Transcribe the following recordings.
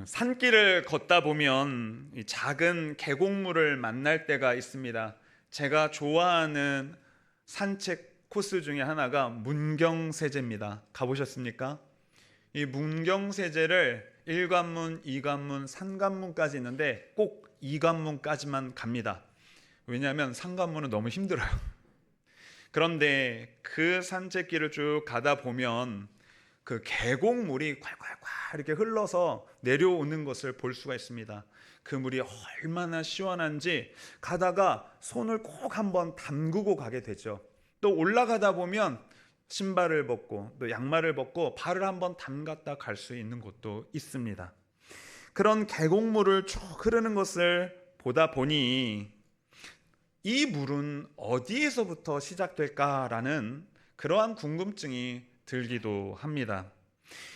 산길을 걷다 보면 이 작은 계곡물을 만날 때가 있습니다. 제가 좋아하는 산책 코스 중에 하나가 문경세제입니다. 가보셨습니까? 이 문경세제를 1관문, 2관문, 3관문까지 있는데 꼭 2관문까지만 갑니다. 왜냐하면 3관문은 너무 힘들어요. 그런데 그 산책길을 쭉 가다 보면 그 계곡물이 콸콸콸 이렇게 흘러서 내려오는 것을 볼 수가 있습니다. 그 물이 얼마나 시원한지 가다가 손을 꼭 한번 담그고 가게 되죠. 또 올라가다 보면 신발을 벗고 또 양말을 벗고 발을 한번 담갔다 갈 수 있는 곳도 있습니다. 그런 계곡물을 쭉 흐르는 것을 보다 보니 이 물은 어디에서부터 시작될까라는 그러한 궁금증이 들기도 합니다.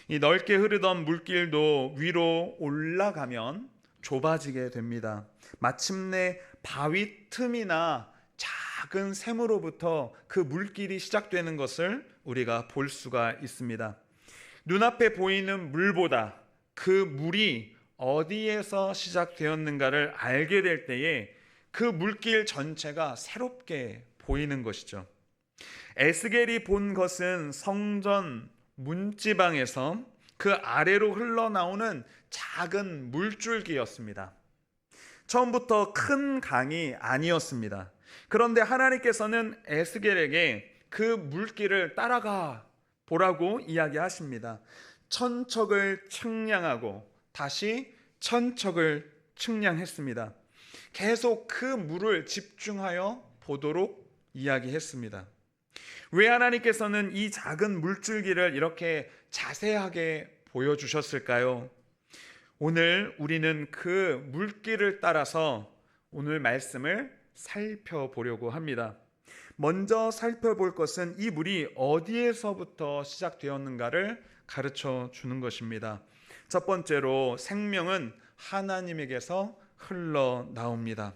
이 넓게 흐르던 물길도 위로 올라가면 좁아지게 됩니다. 마침내 바위 틈이나 작은 샘으로부터 그 물길이 시작되는 것을 우리가 볼 수가 있습니다. 눈앞에 보이는 물보다 그 물이 어디에서 시작되었는가를 알게 될 때에 그 물길 전체가 새롭게 보이는 것이죠. 에스겔이 본 것은 성전 문지방에서 그 아래로 흘러나오는 작은 물줄기였습니다. 처음부터 큰 강이 아니었습니다. 그런데 하나님께서는 에스겔에게 그 물길을 따라가 보라고 이야기하십니다. 천척을 측량하고 다시 천척을 측량했습니다. 계속 그 물을 집중하여 보도록 이야기했습니다. 왜 하나님께서는 이 작은 물줄기를 이렇게 자세하게 보여주셨을까요? 오늘 우리는 그 물길을 따라서 오늘 말씀을 살펴보려고 합니다. 먼저 살펴볼 것은 이 물이 어디에서부터 시작되었는가를 가르쳐 주는 것입니다. 첫 번째로 생명은 하나님에게서 흘러나옵니다.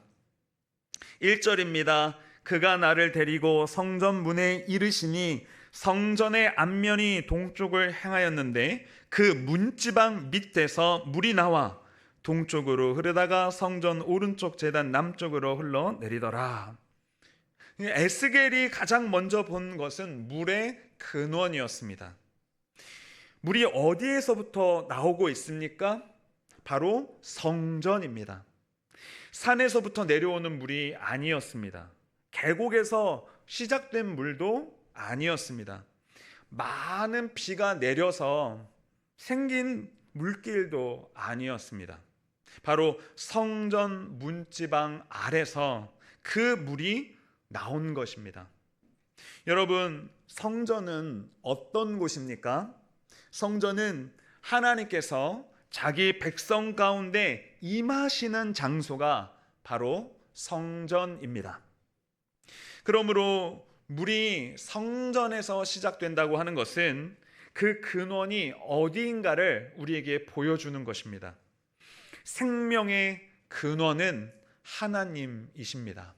1절입니다. 그가 나를 데리고 성전 문에 이르시니 성전의 앞면이 동쪽을 향하였는데 그 문지방 밑에서 물이 나와 동쪽으로 흐르다가 성전 오른쪽 제단 남쪽으로 흘러내리더라. 에스겔이 가장 먼저 본 것은 물의 근원이었습니다. 물이 어디에서부터 나오고 있습니까? 바로 성전입니다. 산에서부터 내려오는 물이 아니었습니다. 계곡에서 시작된 물도 아니었습니다. 많은 비가 내려서 생긴 물길도 아니었습니다. 바로 성전 문지방 아래서 그 물이 나온 것입니다. 여러분, 성전은 어떤 곳입니까? 성전은 하나님께서 자기 백성 가운데 임하시는 장소가 바로 성전입니다. 그러므로 물이 성전에서 시작된다고 하는 것은 그 근원이 어디인가를 우리에게 보여주는 것입니다. 생명의 근원은 하나님이십니다.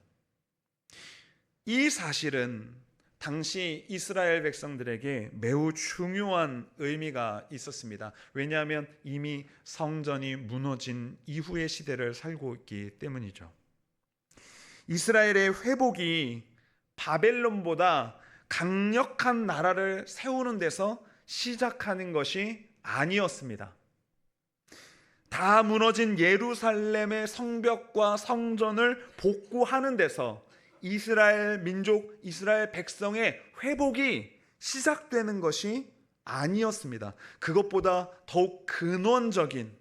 이 사실은 당시 이스라엘 백성들에게 매우 중요한 의미가 있었습니다. 왜냐하면 이미 성전이 무너진 이후의 시대를 살고 있기 때문이죠. 이스라엘의 회복이 바벨론보다 강력한 나라를 세우는 데서 시작하는 것이 아니었습니다. 다 무너진 예루살렘의 성벽과 성전을 복구하는 데서 이스라엘 민족, 이스라엘 백성의 회복이 시작되는 것이 아니었습니다. 그것보다 더욱 근원적인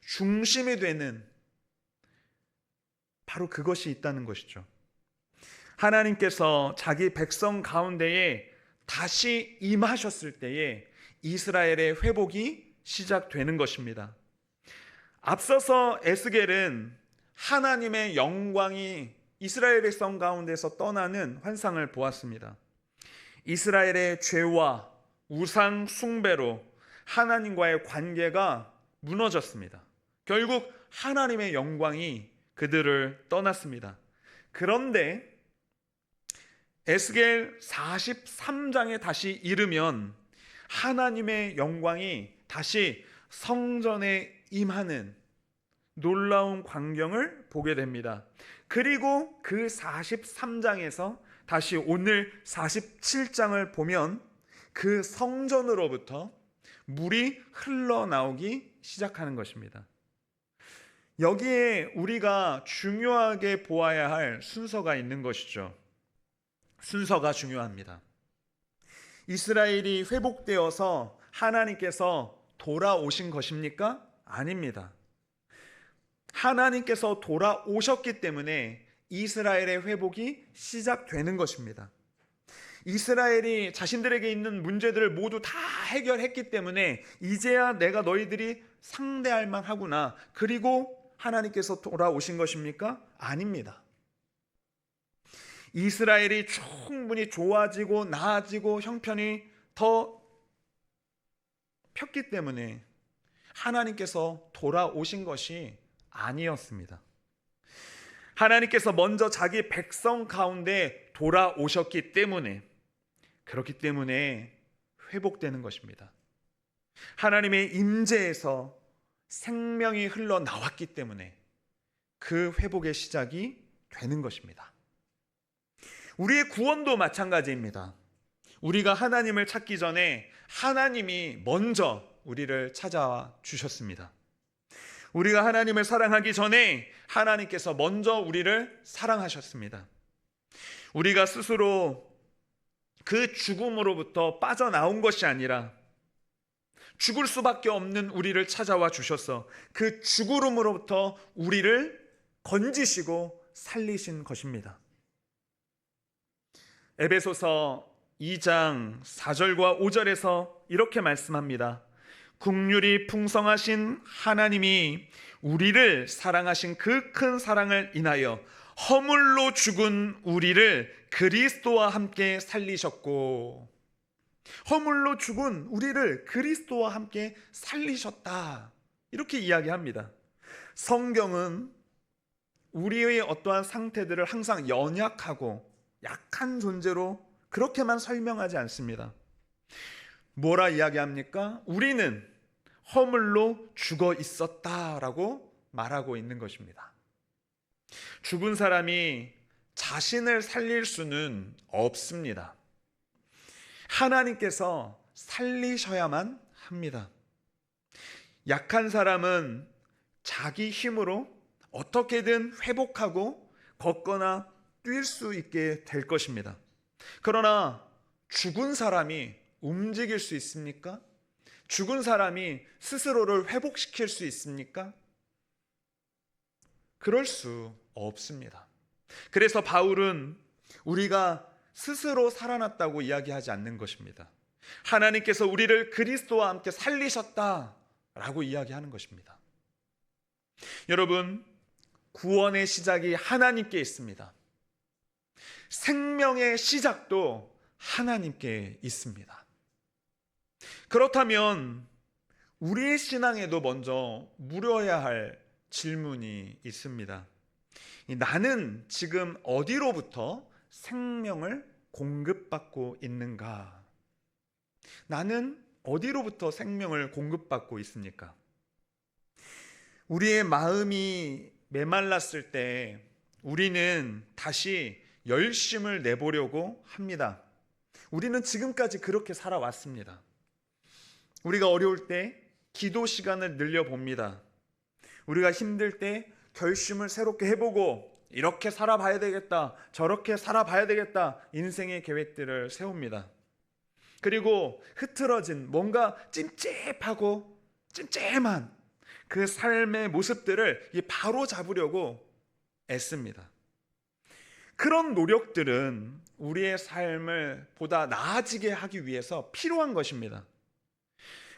중심이 되는 바로 그것이 있다는 것이죠. 하나님께서 자기 백성 가운데에 다시 임하셨을 때에 이스라엘의 회복이 시작되는 것입니다. 앞서서 에스겔은 하나님의 영광이 이스라엘 백성 가운데서 떠나는 환상을 보았습니다. 이스라엘의 죄와 우상 숭배로 하나님과의 관계가 무너졌습니다. 결국 하나님의 영광이 그들을 떠났습니다. 그런데 에스겔 43장에 다시 이르면 하나님의 영광이 다시 성전에 임하는 놀라운 광경을 보게 됩니다. 그리고 그 43장에서 다시 오늘 47장을 보면 그 성전으로부터 물이 흘러나오기 시작하는 것입니다. 여기에 우리가 중요하게 보아야 할 순서가 있는 것이죠. 순서가 중요합니다. 이스라엘이 회복되어서 하나님께서 돌아오신 것입니까? 아닙니다. 하나님께서 돌아오셨기 때문에 이스라엘의 회복이 시작되는 것입니다. 이스라엘이 자신들에게 있는 문제들을 모두 다 해결했기 때문에 이제야 내가 너희들이 상대할 만하구나. 그리고 하나님께서 돌아오신 것입니까? 아닙니다. 이스라엘이 충분히 좋아지고 나아지고 형편이 더 폈기 때문에 하나님께서 돌아오신 것이 아니었습니다. 하나님께서 먼저 자기 백성 가운데 돌아오셨기 때문에, 그렇기 때문에 회복되는 것입니다. 하나님의 임재에서 생명이 흘러나왔기 때문에 그 회복의 시작이 되는 것입니다. 우리의 구원도 마찬가지입니다. 우리가 하나님을 찾기 전에 하나님이 먼저 우리를 찾아와 주셨습니다. 우리가 하나님을 사랑하기 전에 하나님께서 먼저 우리를 사랑하셨습니다. 우리가 스스로 그 죽음으로부터 빠져나온 것이 아니라 죽을 수밖에 없는 우리를 찾아와 주셔서 그 죽음으로부터 우리를 건지시고 살리신 것입니다. 에베소서 2장 4절과 5절에서 이렇게 말씀합니다. 긍휼이 풍성하신 하나님이 우리를 사랑하신 그 큰 사랑을 인하여 허물로 죽은 우리를 그리스도와 함께 살리셨고, 허물로 죽은 우리를 그리스도와 함께 살리셨다, 이렇게 이야기합니다. 성경은 우리의 어떠한 상태들을 항상 연약하고 약한 존재로 그렇게만 설명하지 않습니다. 뭐라 이야기합니까? 우리는 허물로 죽어 있었다라고 말하고 있는 것입니다. 죽은 사람이 자신을 살릴 수는 없습니다. 하나님께서 살리셔야만 합니다. 약한 사람은 자기 힘으로 어떻게든 회복하고 걷거나 뛸 수 있게 될 것입니다. 그러나 죽은 사람이 움직일 수 있습니까? 죽은 사람이 스스로를 회복시킬 수 있습니까? 그럴 수 없습니다. 그래서 바울은 우리가 스스로 살아났다고 이야기하지 않는 것입니다. 하나님께서 우리를 그리스도와 함께 살리셨다라고 이야기하는 것입니다. 여러분, 구원의 시작이 하나님께 있습니다. 생명의 시작도 하나님께 있습니다. 그렇다면 우리의 신앙에도 먼저 물어야 할 질문이 있습니다. 나는 지금 어디로부터 생명을 공급받고 있는가? 나는 어디로부터 생명을 공급받고 있습니까? 우리의 마음이 메말랐을 때 우리는 다시 열심을 내보려고 합니다. 우리는 지금까지 그렇게 살아왔습니다. 우리가 어려울 때 기도 시간을 늘려봅니다. 우리가 힘들 때 결심을 새롭게 해보고 이렇게 살아봐야 되겠다, 저렇게 살아봐야 되겠다, 인생의 계획들을 세웁니다. 그리고 흐트러진 뭔가 찜찜하고 찜찜한 그 삶의 모습들을 바로 잡으려고 애씁니다. 그런 노력들은 우리의 삶을 보다 나아지게 하기 위해서 필요한 것입니다.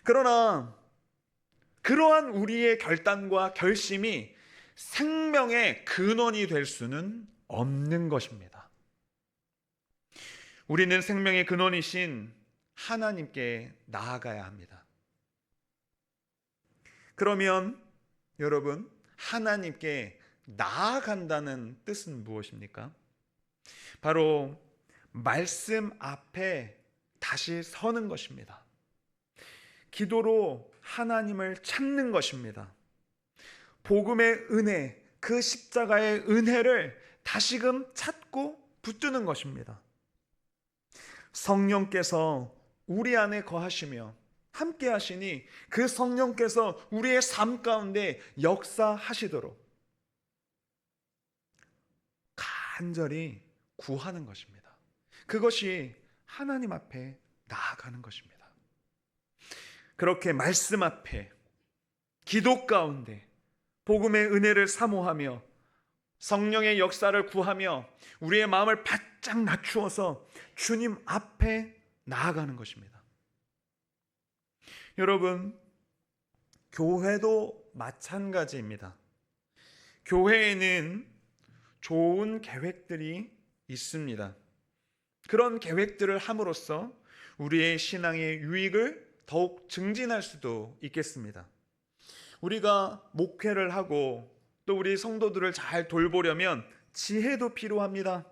그러나 그러한 우리의 결단과 결심이 생명의 근원이 될 수는 없는 것입니다. 우리는 생명의 근원이신 하나님께 나아가야 합니다. 그러면 여러분, 하나님께 나아간다는 뜻은 무엇입니까? 바로 말씀 앞에 다시 서는 것입니다. 기도로 하나님을 찾는 것입니다. 복음의 은혜, 그 십자가의 은혜를 다시금 찾고 붙드는 것입니다. 성령께서 우리 안에 거하시며 함께 하시니 그 성령께서 우리의 삶 가운데 역사하시도록 간절히 구하는 것입니다. 그것이 하나님 앞에 나아가는 것입니다. 그렇게 말씀 앞에 기도 가운데 복음의 은혜를 사모하며 성령의 역사를 구하며 우리의 마음을 바짝 낮추어서 주님 앞에 나아가는 것입니다. 여러분, 교회도 마찬가지입니다. 교회에는 좋은 계획들이 있습니다. 그런 계획들을 함으로써 우리의 신앙의 유익을 더욱 증진할 수도 있겠습니다. 우리가 목회를 하고 또 우리 성도들을 잘 돌보려면 지혜도 필요합니다.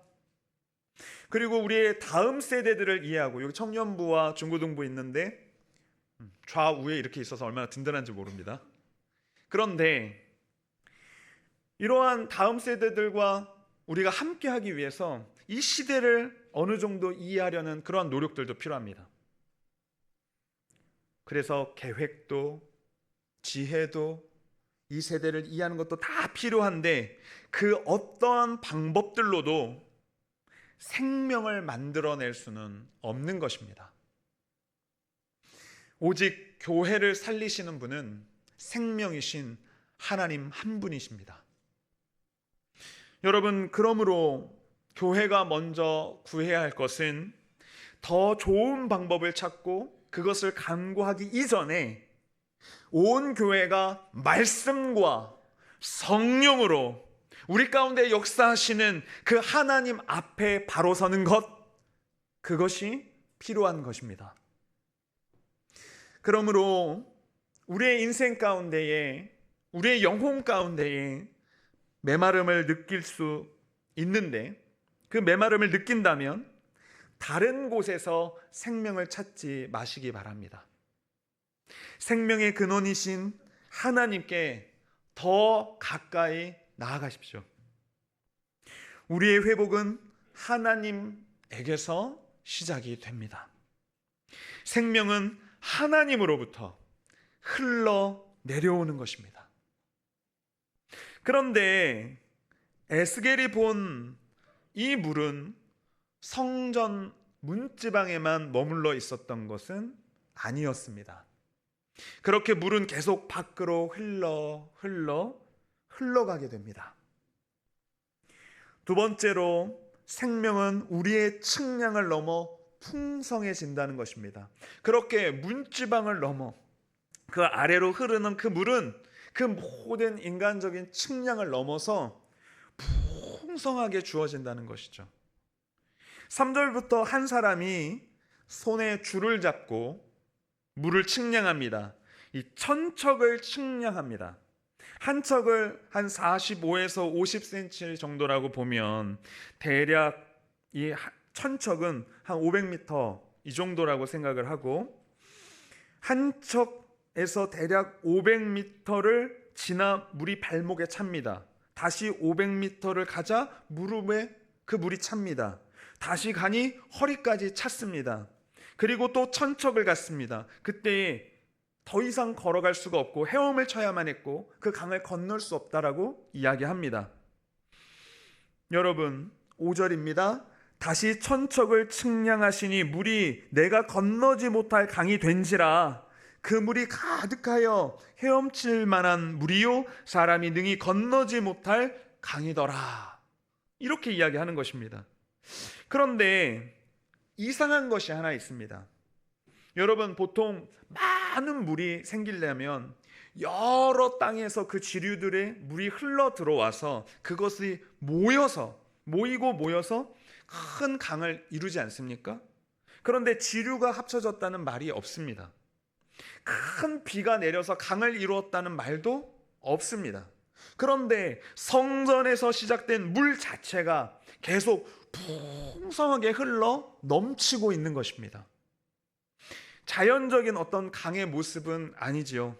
그리고 우리의 다음 세대들을 이해하고, 여기 청년부와 중고등부 있는데 좌우에 이렇게 있어서 얼마나 든든한지 모릅니다. 그런데 이러한 다음 세대들과 우리가 함께 하기 위해서 이 시대를 어느 정도 이해하려는 그러한 노력들도 필요합니다. 그래서 계획도 지혜도 이 세대를 이해하는 것도 다 필요한데, 그 어떠한 방법들로도 생명을 만들어낼 수는 없는 것입니다. 오직 교회를 살리시는 분은 생명이신 하나님 한 분이십니다. 여러분, 그러므로 교회가 먼저 구해야 할 것은 더 좋은 방법을 찾고 그것을 강구하기 이전에 온 교회가 말씀과 성령으로 우리 가운데 역사하시는 그 하나님 앞에 바로 서는 것, 그것이 필요한 것입니다. 그러므로 우리의 인생 가운데에, 우리의 영혼 가운데에 메마름을 느낄 수 있는데, 그 메마름을 느낀다면 다른 곳에서 생명을 찾지 마시기 바랍니다. 생명의 근원이신 하나님께 더 가까이 나아가십시오. 우리의 회복은 하나님에게서 시작이 됩니다. 생명은 하나님으로부터 흘러 내려오는 것입니다. 그런데 에스겔이 본 이 물은 성전 문지방에만 머물러 있었던 것은 아니었습니다. 그렇게 물은 계속 밖으로 흘러가게 됩니다. 두 번째로, 생명은 우리의 측량을 넘어 풍성해진다는 것입니다. 그렇게 문지방을 넘어 그 아래로 흐르는 그 물은 그 모든 인간적인 측량을 넘어서 풍성하게 주어진다는 것이죠. 3절부터 한 사람이 손에 줄을 잡고 물을 측량합니다. 이 천척을 측량합니다. 한 척을 한 45에서 50cm 정도라고 보면 대략 이 천척은 한 500m 이 정도라고 생각을 하고, 한 척에서 대략 500m를 지나 물이 발목에 찹니다. 다시 500m를 가자 무릎에 그 물이 찹니다. 다시 가니 허리까지 찼습니다. 그리고 또 천척을 갔습니다. 그때 더 이상 걸어갈 수가 없고 헤엄을 쳐야만 했고 그 강을 건널 수 없다라고 이야기합니다. 여러분, 5절입니다. 다시 천척을 측량하시니 물이 내가 건너지 못할 강이 된지라. 그 물이 가득하여 헤엄칠 만한 물이요 사람이 능히 건너지 못할 강이더라. 이렇게 이야기하는 것입니다. 그런데 이상한 것이 하나 있습니다. 여러분, 보통 많은 물이 생기려면 여러 땅에서 그 지류들의 물이 흘러 들어와서 그것이 모여서 큰 강을 이루지 않습니까? 그런데 지류가 합쳐졌다는 말이 없습니다. 큰 비가 내려서 강을 이루었다는 말도 없습니다. 그런데 성전에서 시작된 물 자체가 계속 풍성하게 흘러 넘치고 있는 것입니다. 자연적인 어떤 강의 모습은 아니지요.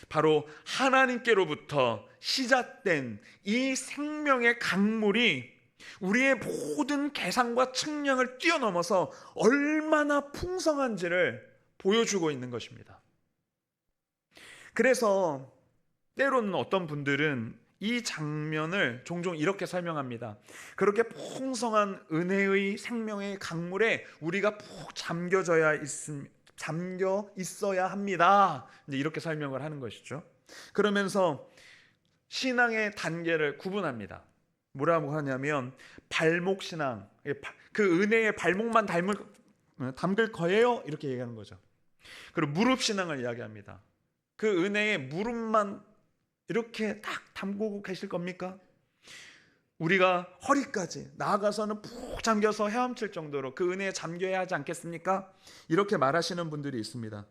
바로 하나님께로부터 시작된 이 생명의 강물이 우리의 모든 계산과 측량을 뛰어넘어서 얼마나 풍성한지를 보여주고 있는 것입니다. 그래서 때로는 어떤 분들은 이 장면을 종종 이렇게 설명합니다. 그렇게 풍성한 은혜의 생명의 강물에 우리가 푹 잠겨 있어야 합니다. 이렇게 설명을 하는 것이죠. 그러면서 신앙의 단계를 구분합니다. 뭐라고 하냐면 발목 신앙, 그 은혜의 발목만 담글 거예요, 이렇게 얘기하는 거죠. 그리고 무릎 신앙을 이야기합니다. 그 은혜의 무릎만 이렇게 딱 담고 계실 겁니까? 우리가 허리까지 나아가서는 푹 잠겨서 헤엄칠 정도로 그 은혜에 잠겨야 하지 않겠습니까? 이렇게 말하시는 분들이 있습니다.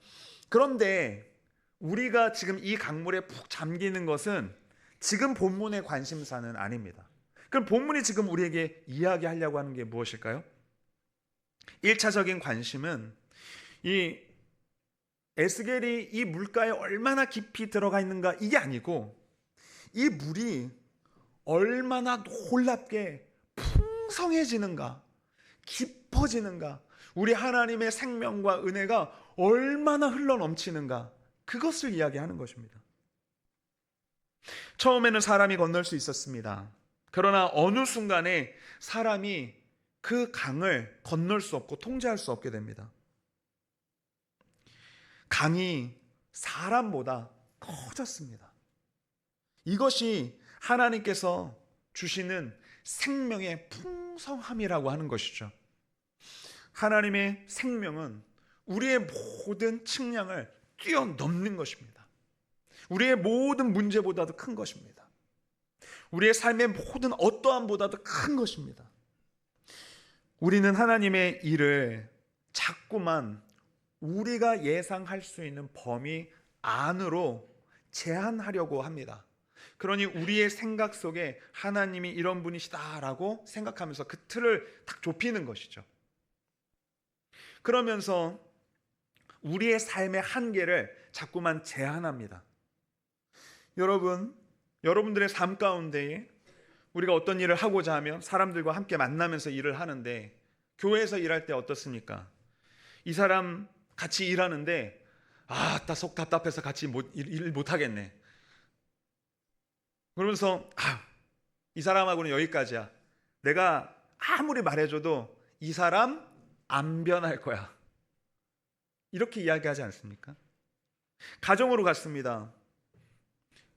그런데 우리가 지금 이 강물에 푹 잠기는 것은 지금 본문의 관심사는 아닙니다. 그럼 본문이 지금 우리에게 이야기하려고 하는 게 무엇일까요? 1차적인 관심은 이 에스겔이 이 물가에 얼마나 깊이 들어가 있는가, 이게 아니고 이 물이 얼마나 놀랍게 풍성해지는가, 깊어지는가, 우리 하나님의 생명과 은혜가 얼마나 흘러넘치는가, 그것을 이야기하는 것입니다. 처음에는 사람이 건널 수 있었습니다. 그러나 어느 순간에 사람이 그 강을 건널 수 없고 통제할 수 없게 됩니다. 강이 사람보다 커졌습니다. 이것이 하나님께서 주시는 생명의 풍성함이라고 하는 것이죠. 하나님의 생명은 우리의 모든 측량을 뛰어넘는 것입니다. 우리의 모든 문제보다도 큰 것입니다. 우리의 삶의 모든 어떠함보다도 큰 것입니다. 우리는 하나님의 일을 자꾸만 우리가 예상할 수 있는 범위 안으로 제한하려고 합니다. 그러니 우리의 생각 속에 하나님이 이런 분이시다라고 생각하면서 그 틀을 딱 좁히는 것이죠. 그러면서 우리의 삶의 한계를 자꾸만 제한합니다. 여러분들의 삶 가운데에 우리가 어떤 일을 하고자 하면 사람들과 함께 만나면서 일을 하는데, 교회에서 일할 때 어떻습니까? 이 사람 같이 일하는데 나 속 답답해서 같이 일 못하겠네. 그러면서 이 사람하고는 여기까지야. 내가 아무리 말해줘도 이 사람 안 변할 거야. 이렇게 이야기하지 않습니까? 가정으로 갔습니다.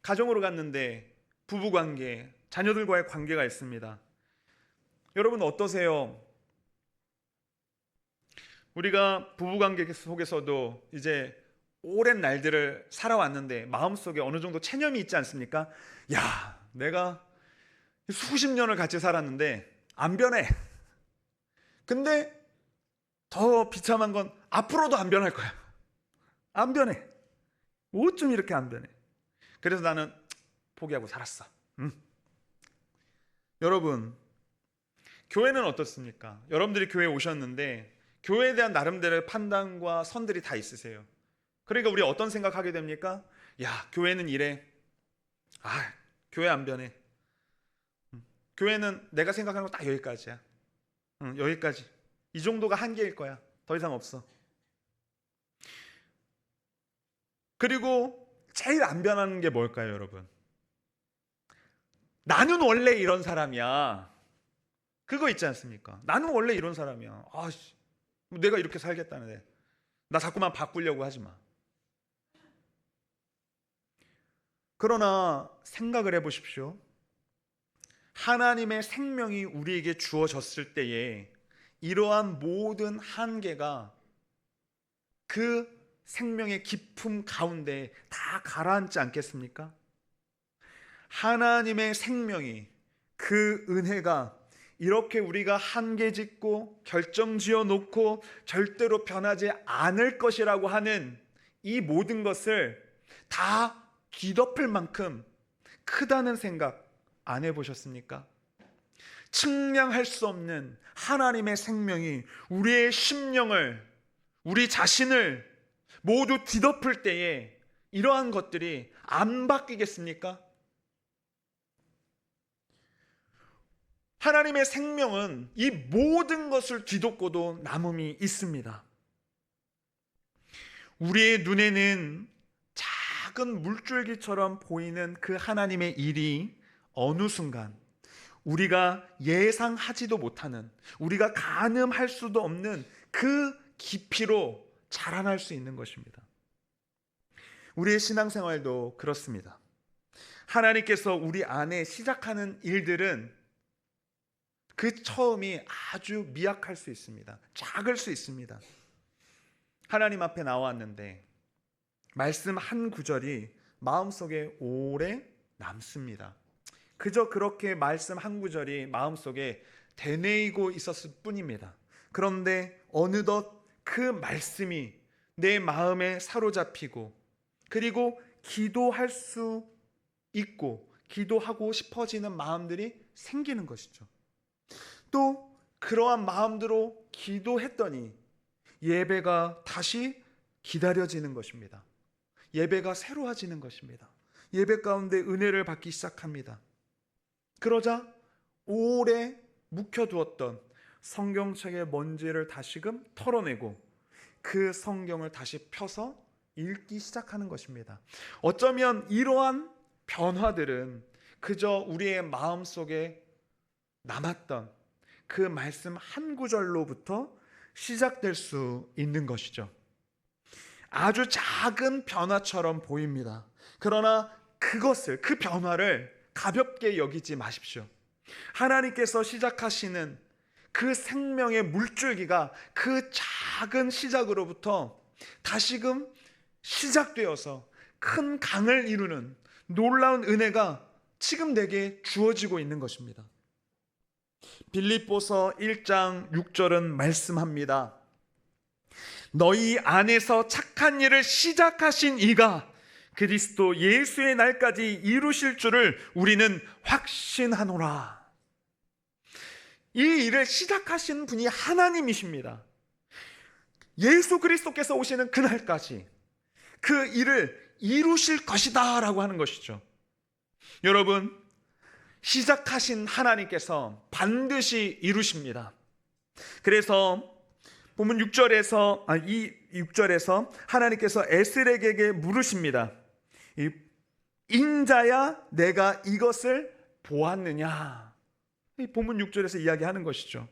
가정으로 갔는데 부부관계, 자녀들과의 관계가 있습니다. 여러분 어떠세요? 우리가 부부관계 속에서도 이제 오랜 날들을 살아왔는데 마음속에 어느 정도 체념이 있지 않습니까? 야, 내가 수십 년을 같이 살았는데 안 변해. 근데 더 비참한 건 앞으로도 안 변할 거야. 안 변해. 어쩜 이렇게 안 변해? 그래서 나는 포기하고 살았어. 여러분, 교회는 어떻습니까? 여러분들이 교회에 오셨는데 교회에 대한 나름대로의 판단과 선들이 다 있으세요. 그러니까 우리 어떤 생각하게 됩니까? 야, 교회는 이래. 교회 안 변해. 교회는 내가 생각하는 거 딱 여기까지야. 여기까지. 이 정도가 한계일 거야. 더 이상 없어. 그리고 제일 안 변하는 게 뭘까요, 여러분? 나는 원래 이런 사람이야. 그거 있지 않습니까? 나는 원래 이런 사람이야. 내가 이렇게 살겠다는데 나 자꾸만 바꾸려고 하지 마. 그러나 생각을 해보십시오. 하나님의 생명이 우리에게 주어졌을 때에 이러한 모든 한계가 그 생명의 깊음 가운데 다 가라앉지 않겠습니까? 하나님의 생명이, 그 은혜가 이렇게 우리가 한계 짓고 결정지어 놓고 절대로 변하지 않을 것이라고 하는 이 모든 것을 다 뒤덮을 만큼 크다는 생각 안 해보셨습니까? 측량할 수 없는 하나님의 생명이 우리의 심령을, 우리 자신을 모두 뒤덮을 때에 이러한 것들이 안 바뀌겠습니까? 하나님의 생명은 이 모든 것을 뒤덮고도 남음이 있습니다. 우리의 눈에는 작은 물줄기처럼 보이는 그 하나님의 일이 어느 순간 우리가 예상하지도 못하는, 우리가 가늠할 수도 없는 그 깊이로 자라날 수 있는 것입니다. 우리의 신앙생활도 그렇습니다. 하나님께서 우리 안에 시작하는 일들은 그 처음이 아주 미약할 수 있습니다. 작을 수 있습니다. 하나님 앞에 나왔는데 말씀 한 구절이 마음속에 오래 남습니다. 그저 그렇게 말씀 한 구절이 마음속에 되뇌이고 있었을 뿐입니다. 그런데 어느덧 그 말씀이 내 마음에 사로잡히고, 그리고 기도할 수 있고 기도하고 싶어지는 마음들이 생기는 것이죠. 또 그러한 마음대로 기도했더니 예배가 다시 기다려지는 것입니다. 예배가 새로워지는 것입니다. 예배 가운데 은혜를 받기 시작합니다. 그러자 오래 묵혀두었던 성경책의 먼지를 다시금 털어내고 그 성경을 다시 펴서 읽기 시작하는 것입니다. 어쩌면 이러한 변화들은 그저 우리의 마음속에 남았던 그 말씀 한 구절로부터 시작될 수 있는 것이죠. 아주 작은 변화처럼 보입니다. 그러나 그 변화를 가볍게 여기지 마십시오. 하나님께서 시작하시는 그 생명의 물줄기가 그 작은 시작으로부터 다시금 시작되어서 큰 강을 이루는 놀라운 은혜가 지금 내게 주어지고 있는 것입니다. 빌립보서 1장 6절은 말씀합니다. 너희 안에서 착한 일을 시작하신 이가 그리스도 예수의 날까지 이루실 줄을 우리는 확신하노라. 이 일을 시작하신 분이 하나님이십니다. 예수 그리스도께서 오시는 그날까지 그 일을 이루실 것이다 라고 하는 것이죠. 여러분, 시작하신 하나님께서 반드시 이루십니다. 그래서 본문 6절에서 하나님께서 에스겔에게 물으십니다. 인자야 내가 이것을 보았느냐? 이 본문 6절에서 이야기하는 것이죠.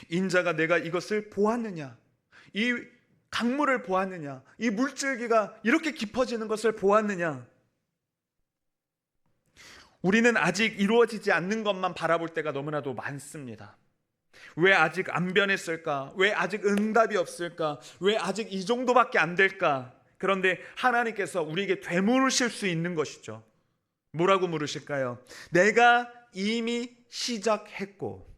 인자가 내가 이것을 보았느냐? 이 강물을 보았느냐? 이 물줄기가 이렇게 깊어지는 것을 보았느냐? 우리는 아직 이루어지지 않는 것만 바라볼 때가 너무나도 많습니다. 왜 아직 안 변했을까? 왜 아직 응답이 없을까? 왜 아직 이 정도밖에 안 될까? 그런데 하나님께서 우리에게 되물으실 수 있는 것이죠. 뭐라고 물으실까요? 내가 이미 시작했고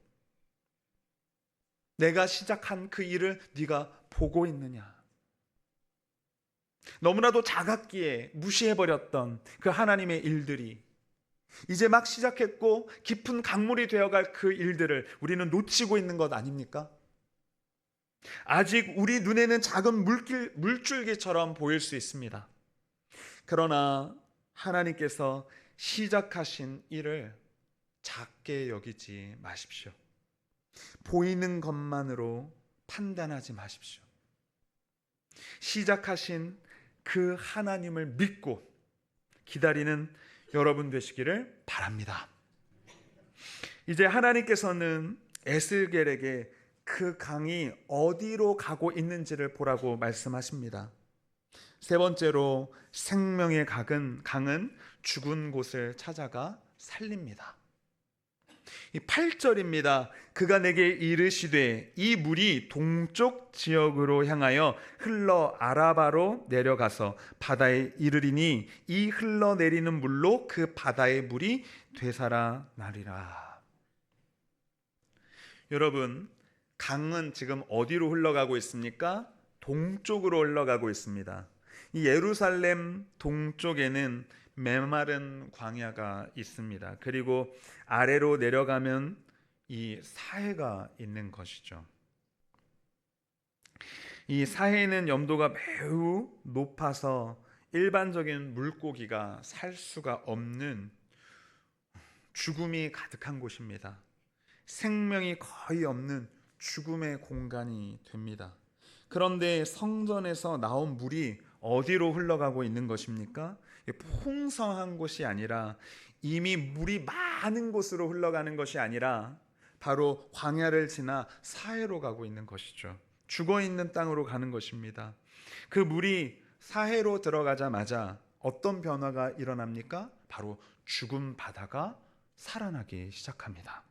내가 시작한 그 일을 네가 보고 있느냐? 너무나도 작았기에 무시해버렸던 그 하나님의 일들이 이제 막 시작했고 깊은 강물이 되어갈 그 일들을 우리는 놓치고 있는 것 아닙니까? 아직 우리 눈에는 작은 물줄기처럼 보일 수 있습니다. 그러나 하나님께서 시작하신 일을 작게 여기지 마십시오. 보이는 것만으로 판단하지 마십시오. 시작하신 그 하나님을 믿고 기다리는 여러분 되시기를 바랍니다. 이제 하나님께서는 에스겔에게 그 강이 어디로 가고 있는지를 보라고 말씀하십니다. 세 번째로 생명의 강은 죽은 곳을 찾아가 살립니다. 이 8절입니다. 그가 내게 이르시되 이 물이 동쪽 지역으로 향하여 흘러 아라바로 내려가서 바다에 이르리니 이 흘러내리는 물로 그 바다의 물이 되살아나리라. 여러분, 강은 지금 어디로 흘러가고 있습니까? 동쪽으로 흘러가고 있습니다. 이 예루살렘 동쪽에는 메마른 광야가 있습니다. 그리고 아래로 내려가면 이 사해가 있는 것이죠. 이 사해는 염도가 매우 높아서 일반적인 물고기가 살 수가 없는 죽음이 가득한 곳입니다. 생명이 거의 없는 죽음의 공간이 됩니다. 그런데 성전에서 나온 물이 어디로 흘러가고 있는 것입니까? 풍성한 곳이 아니라 이미 물이 많은 곳으로 흘러가는 것이 아니라 바로 광야를 지나 사해로 가고 있는 것이죠. 죽어 있는 땅으로 가는 것입니다. 그 물이 사해로 들어가자마자 어떤 변화가 일어납니까? 바로 죽은 바다가 살아나기 시작합니다.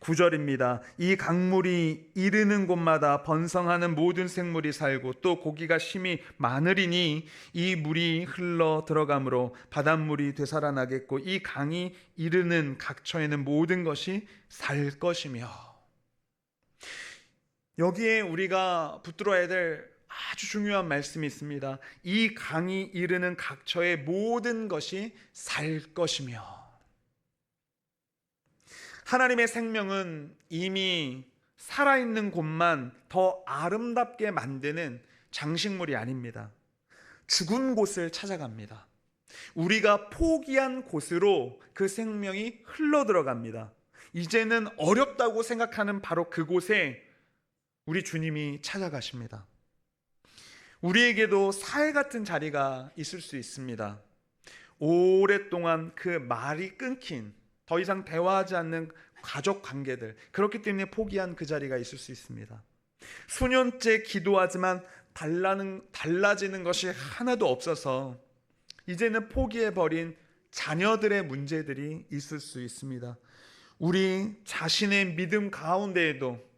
9절입니다. 이 강물이 이르는 곳마다 번성하는 모든 생물이 살고 또 고기가 심히 많으리니 이 물이 흘러 들어가므로 바닷물이 되살아나겠고 이 강이 이르는 각처에는 모든 것이 살 것이며. 여기에 우리가 붙들어야 될 아주 중요한 말씀이 있습니다. 이 강이 이르는 각처의 모든 것이 살 것이며. 하나님의 생명은 이미 살아있는 곳만 더 아름답게 만드는 장식물이 아닙니다. 죽은 곳을 찾아갑니다. 우리가 포기한 곳으로 그 생명이 흘러 들어갑니다. 이제는 어렵다고 생각하는 바로 그곳에 우리 주님이 찾아가십니다. 우리에게도 사해 같은 자리가 있을 수 있습니다. 오랫동안 그 말이 끊긴, 더 이상 대화하지 않는 가족 관계들, 그렇기 때문에 포기한 그 자리가 있을 수 있습니다. 수년째 기도하지만 달라지는 것이 하나도 없어서 이제는 포기해버린 자녀들의 문제들이 있을 수 있습니다. 우리 자신의 믿음 가운데에도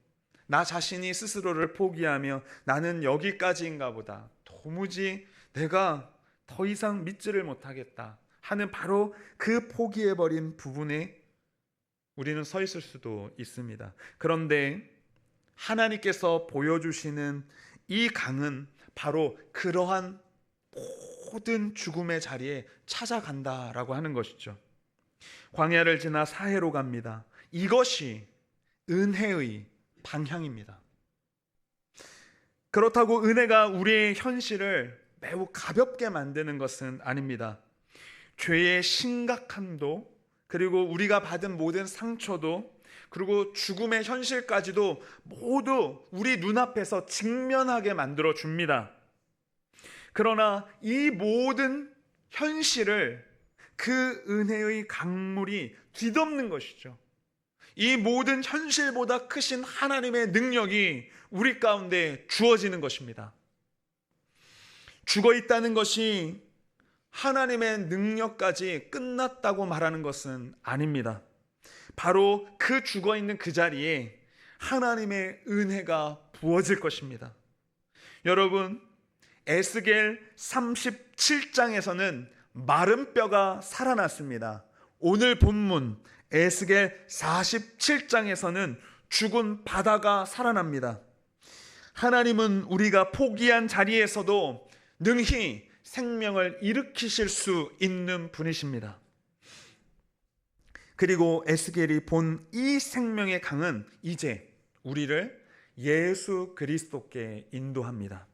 나 자신이 스스로를 포기하며 나는 여기까지인가 보다, 도무지 내가 더 이상 믿지를 못하겠다 하는 바로 그 포기해버린 부분에 우리는 서 있을 수도 있습니다. 그런데 하나님께서 보여주시는 이 강은 바로 그러한 모든 죽음의 자리에 찾아간다라고 하는 것이죠. 광야를 지나 사해로 갑니다. 이것이 은혜의 방향입니다. 그렇다고 은혜가 우리의 현실을 매우 가볍게 만드는 것은 아닙니다. 죄의 심각함도, 그리고 우리가 받은 모든 상처도, 그리고 죽음의 현실까지도 모두 우리 눈앞에서 직면하게 만들어 줍니다. 그러나 이 모든 현실을 그 은혜의 강물이 뒤덮는 것이죠. 이 모든 현실보다 크신 하나님의 능력이 우리 가운데 주어지는 것입니다. 죽어 있다는 것이 하나님의 능력까지 끝났다고 말하는 것은 아닙니다. 바로 그 죽어 있는 그 자리에 하나님의 은혜가 부어질 것입니다. 여러분, 에스겔 37장에서는 마른 뼈가 살아났습니다. 오늘 본문 에스겔 47장에서는 죽은 바다가 살아납니다. 하나님은 우리가 포기한 자리에서도 능히 생명을 일으키실 수 있는 분이십니다. 그리고 에스겔이 본 이 생명의 강은 이제 우리를 예수 그리스도께 인도합니다.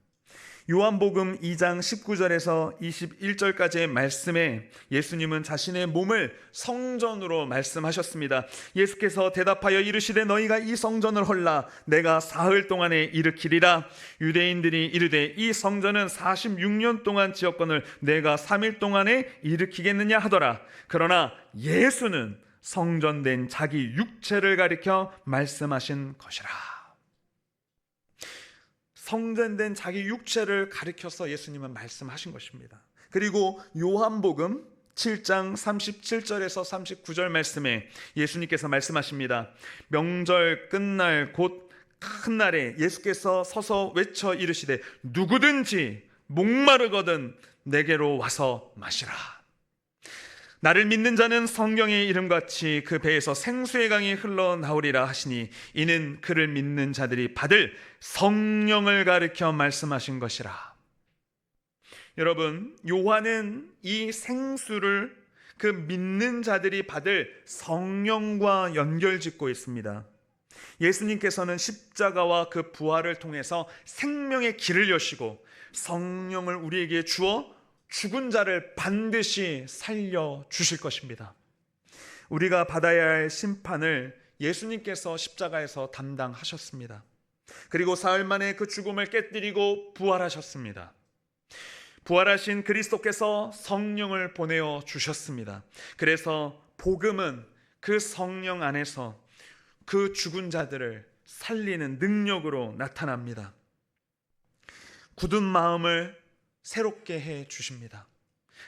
요한복음 2장 19절에서 21절까지의 말씀에 예수님은 자신의 몸을 성전으로 말씀하셨습니다. 예수께서 대답하여 이르시되 너희가 이 성전을 헐라 내가 사흘 동안에 일으키리라. 유대인들이 이르되 이 성전은 46년 동안 지었거늘 내가 3일 동안에 일으키겠느냐 하더라. 그러나 예수는 성전된 자기 육체를 가리켜 말씀하신 것이라. 성전된 자기 육체를 가리켜서 예수님은 말씀하신 것입니다. 그리고 요한복음 7장 37절에서 39절 말씀에 예수님께서 말씀하십니다. 명절 끝날 곧 큰 날에 예수께서 서서 외쳐 이르시되 누구든지 목마르거든 내게로 와서 마시라. 나를 믿는 자는 성경의 이름같이 그 배에서 생수의 강이 흘러나오리라 하시니 이는 그를 믿는 자들이 받을 성령을 가리켜 말씀하신 것이라. 여러분, 요한은 이 생수를 그 믿는 자들이 받을 성령과 연결짓고 있습니다. 예수님께서는 십자가와 그 부활을 통해서 생명의 길을 여시고 성령을 우리에게 주어 죽은 자를 반드시 살려 주실 것입니다. 우리가 받아야 할 심판을 예수님께서 십자가에서 담당하셨습니다. 그리고 사흘 만에 그 죽음을 깨뜨리고 부활하셨습니다. 부활하신 그리스도께서 성령을 보내어 주셨습니다. 그래서 복음은 그 성령 안에서 그 죽은 자들을 살리는 능력으로 나타납니다. 굳은 마음을 새롭게 해 주십니다.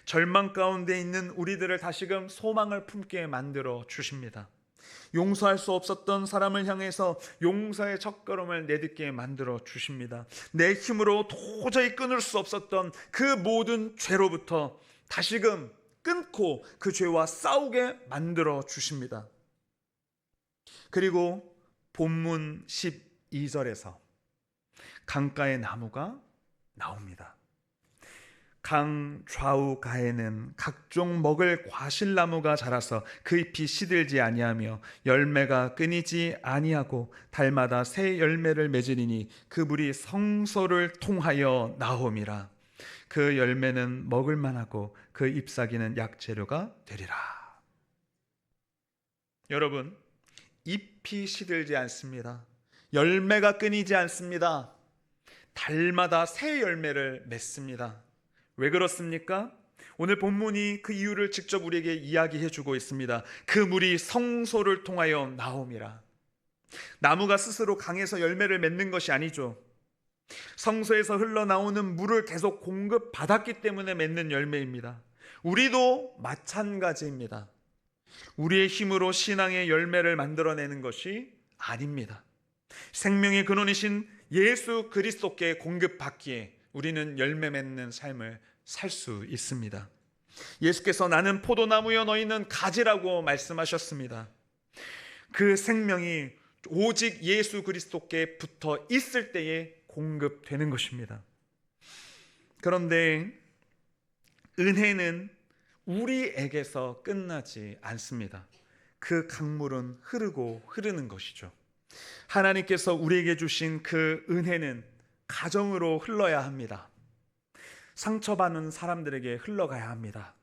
절망 가운데 있는 우리들을 다시금 소망을 품게 만들어 주십니다. 용서할 수 없었던 사람을 향해서 용서의 첫걸음을 내딛게 만들어 주십니다. 내 힘으로 도저히 끊을 수 없었던 그 모든 죄로부터 다시금 끊고 그 죄와 싸우게 만들어 주십니다. 그리고 본문 12절에서 강가의 나무가 나옵니다. 강 좌우 가에는 각종 먹을 과실나무가 자라서 그 잎이 시들지 아니하며 열매가 끊이지 아니하고 달마다 새 열매를 맺으리니 그 물이 성소를 통하여 나옴이라. 그 열매는 먹을 만하고 그 잎사귀는 약재료가 되리라. 여러분, 잎이 시들지 않습니다. 열매가 끊이지 않습니다. 달마다 새 열매를 맺습니다. 왜 그렇습니까? 오늘 본문이 그 이유를 직접 우리에게 이야기해 주고 있습니다. 그 물이 성소를 통하여 나옴이라. 나무가 스스로 강에서 열매를 맺는 것이 아니죠. 성소에서 흘러나오는 물을 계속 공급받았기 때문에 맺는 열매입니다. 우리도 마찬가지입니다. 우리의 힘으로 신앙의 열매를 만들어내는 것이 아닙니다. 생명의 근원이신 예수 그리스도께 공급받기에 우리는 열매 맺는 삶을 살 수 있습니다. 예수께서 나는 포도나무여 너희는 가지라고 말씀하셨습니다. 그 생명이 오직 예수 그리스도께 붙어 있을 때에 공급되는 것입니다. 그런데 은혜는 우리에게서 끝나지 않습니다. 그 강물은 흐르고 흐르는 것이죠. 하나님께서 우리에게 주신 그 은혜는 가정으로 흘러야 합니다. 상처받는 사람들에게 흘러가야 합니다.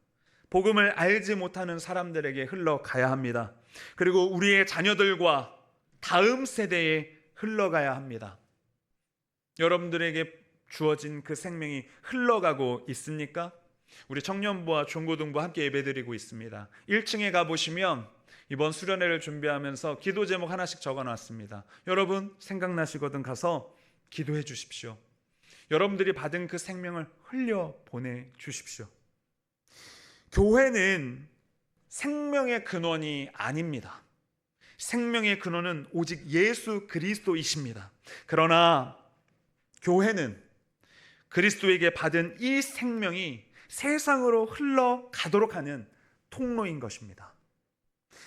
복음을 알지 못하는 사람들에게 흘러가야 합니다. 그리고 우리의 자녀들과 다음 세대에 흘러가야 합니다. 여러분들에게 주어진 그 생명이 흘러가고 있습니까? 우리 청년부와 중고등부 함께 예배드리고 있습니다. 1층에 가보시면 이번 수련회를 준비하면서 기도 제목 하나씩 적어놨습니다. 여러분 생각나시거든 가서 기도해 주십시오. 여러분들이 받은 그 생명을 흘려보내 주십시오. 교회는 생명의 근원이 아닙니다. 생명의 근원은 오직 예수 그리스도이십니다. 그러나 교회는 그리스도에게 받은 이 생명이 세상으로 흘러가도록 하는 통로인 것입니다.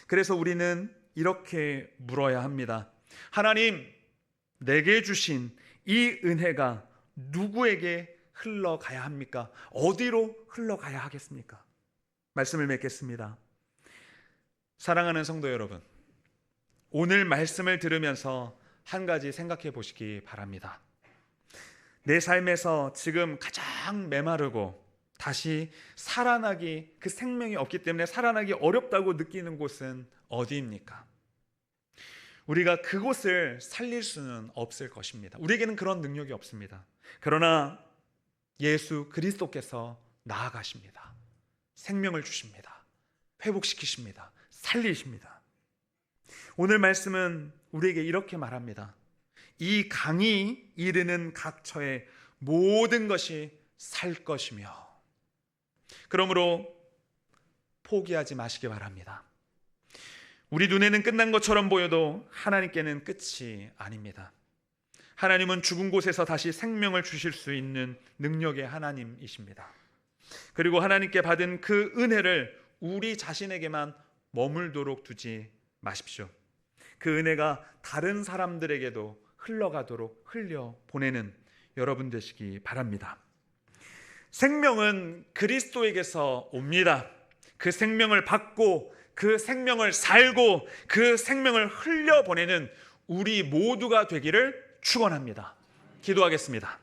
그래서 우리는 이렇게 물어야 합니다. 하나님, 내게 주신 이 은혜가 누구에게 흘러가야 합니까? 어디로 흘러가야 하겠습니까? 말씀을 맺겠습니다. 사랑하는 성도 여러분, 오늘 말씀을 들으면서 한 가지 생각해 보시기 바랍니다. 내 삶에서 지금 가장 메마르고 다시 살아나기, 그 생명이 없기 때문에 살아나기 어렵다고 느끼는 곳은 어디입니까? 우리가 그곳을 살릴 수는 없을 것입니다. 우리에게는 그런 능력이 없습니다. 그러나 예수 그리스도께서 나아가십니다. 생명을 주십니다. 회복시키십니다. 살리십니다. 오늘 말씀은 우리에게 이렇게 말합니다. 이 강이 이르는 각처에 모든 것이 살 것이며, 그러므로 포기하지 마시기 바랍니다. 우리 눈에는 끝난 것처럼 보여도 하나님께는 끝이 아닙니다. 하나님은 죽은 곳에서 다시 생명을 주실 수 있는 능력의 하나님이십니다. 그리고 하나님께 받은 그 은혜를 우리 자신에게만 머물도록 두지 마십시오. 그 은혜가 다른 사람들에게도 흘러가도록 흘려보내는 여러분 되시기 바랍니다. 생명은 그리스도에게서 옵니다. 그 생명을 받고 그 생명을 살고 그 생명을 흘려보내는 우리 모두가 되기를 축원합니다. 기도하겠습니다.